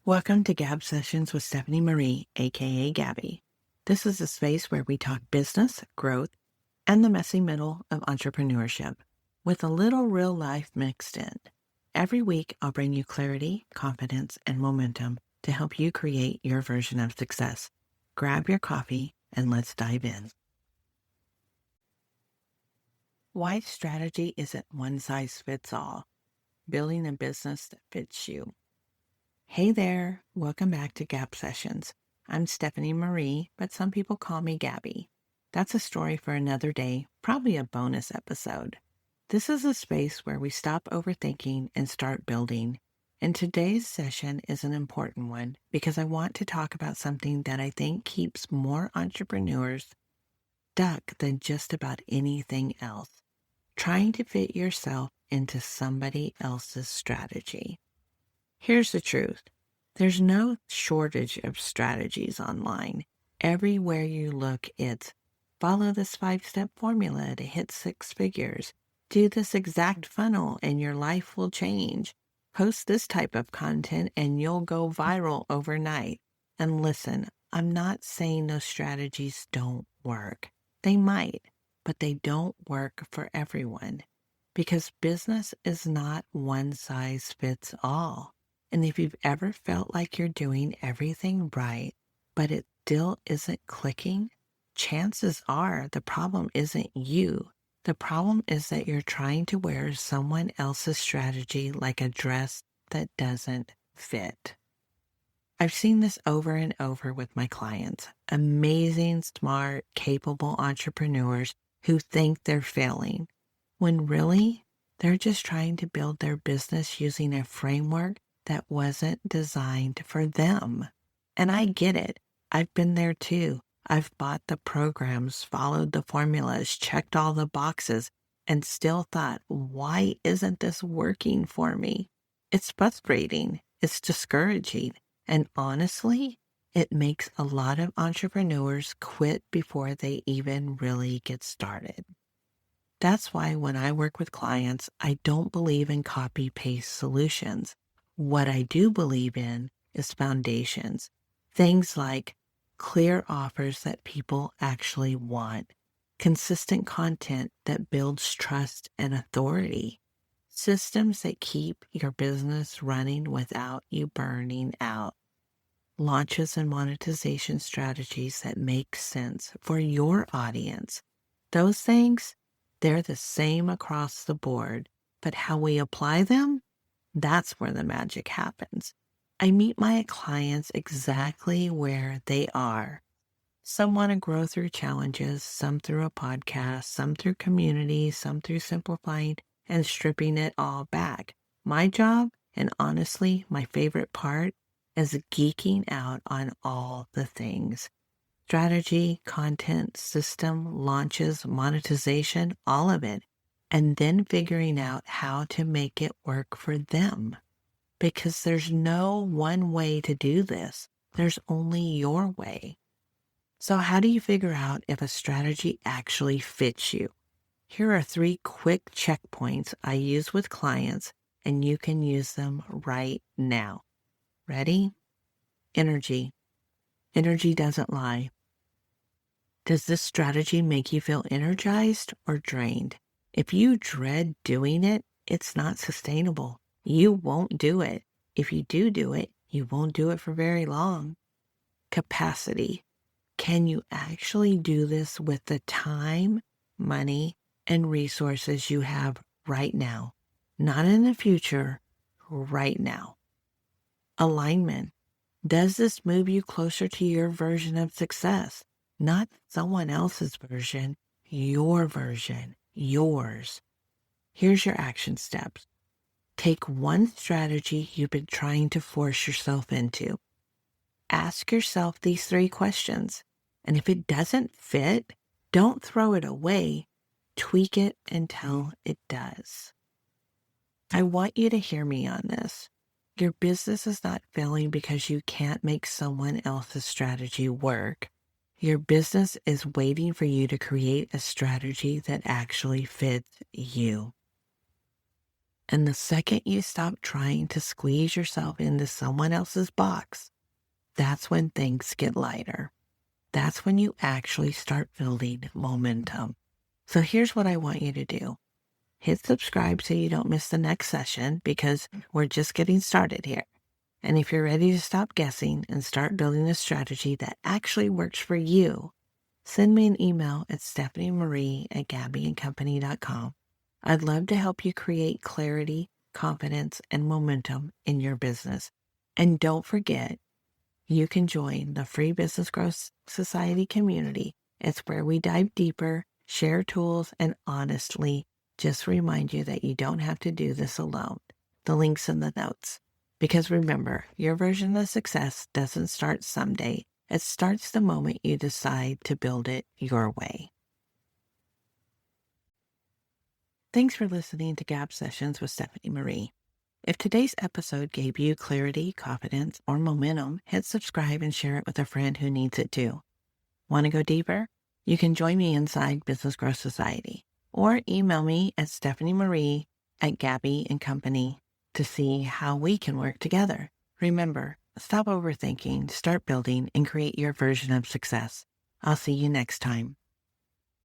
Welcome to Gab Sessions with Stephanie Marie, aka Gabbie. This is a space where we talk business, growth, and the messy middle of entrepreneurship, with a little real life mixed in. Every week, I'll bring you clarity, confidence, and momentum to help you create your version of success. Grab your coffee and let's dive in. Why strategy isn't one size fits all. Building a business that fits you. Hey there, welcome back to Gab Sessions. I'm Stephanie Marie, but some people call me Gabbie. That's a story for another day, probably a bonus episode. This is a space where we stop overthinking and start building. And today's session is an important one because I want to talk about something that I think keeps more entrepreneurs stuck than just about anything else. Trying to fit yourself into somebody else's strategy. Here's the truth. There's no shortage of strategies online. Everywhere you look, it's follow this 5-step formula to hit 6 figures. Do this exact funnel and your life will change. Post this type of content and you'll go viral overnight. And listen, I'm not saying those strategies don't work. They might, but they don't work for everyone because business is not one size fits all. And if you've ever felt like you're doing everything right, but it still isn't clicking, chances are the problem isn't you. The problem is that you're trying to wear someone else's strategy like a dress that doesn't fit. I've seen this over and over with my clients. Amazing, smart, capable entrepreneurs who think they're failing, when really they're just trying to build their business using a framework that wasn't designed for them. And I get it. I've been there too. I've bought the programs, followed the formulas, checked all the boxes, and still thought, why isn't this working for me? It's frustrating. It's discouraging. And honestly, it makes a lot of entrepreneurs quit before they even really get started. That's why when I work with clients, I don't believe in copy-paste solutions. What I do believe in is foundations, things like clear offers that people actually want, consistent content that builds trust and authority, systems that keep your business running without you burning out, launches and monetization strategies that make sense for your audience. Those things, they're the same across the board, but how we apply them, that's where the magic happens. I meet my clients exactly where they are. Some want to grow through challenges, some through a podcast, some through community, some through simplifying and stripping it all back. My job, and honestly, my favorite part, is geeking out on all the things. Strategy, content, system, launches, monetization, all of it. And then figuring out how to make it work for them. Because there's no one way to do this. There's only your way. So how do you figure out if a strategy actually fits you? Here are 3 quick checkpoints I use with clients, and you can use them right now. Ready? Energy. Energy doesn't lie. Does this strategy make you feel energized or drained? If you dread doing it, it's not sustainable. You won't do it. If you do it, you won't do it for very long. Capacity. Can you actually do this with the time, money, and resources you have right now? Not in the future, right now. Alignment. Does this move you closer to your version of success? Not someone else's version, your version, yours. Here's your action steps. Take one strategy you've been trying to force yourself into. Ask yourself these 3 questions. And if it doesn't fit, don't throw it away. Tweak it until it does. I want you to hear me on this. Your business is not failing because you can't make someone else's strategy work. Your business is waiting for you to create a strategy that actually fits you. And the second you stop trying to squeeze yourself into someone else's box, that's when things get lighter. That's when you actually start building momentum. So here's what I want you to do. Hit subscribe so you don't miss the next session because we're just getting started here. And if you're ready to stop guessing and start building a strategy that actually works for you, send me an email at stephaniemarie@gabbieandcompany.com. I'd love to help you create clarity, confidence, and momentum in your business. And don't forget, you can join the free Business Growth Society community. It's where we dive deeper, share tools, and honestly, just remind you that you don't have to do this alone. The link's in the notes. Because remember, your version of success doesn't start someday. It starts the moment you decide to build it your way. Thanks for listening to Gab Sessions with Stephanie Marie. If today's episode gave you clarity, confidence, or momentum, hit subscribe and share it with a friend who needs it too. Want to go deeper? You can join me inside Business Growth Society or email me at stephaniemarie@gabbieandcompany to see how we can work together. Remember, stop overthinking, start building, and create your version of success. I'll see you next time.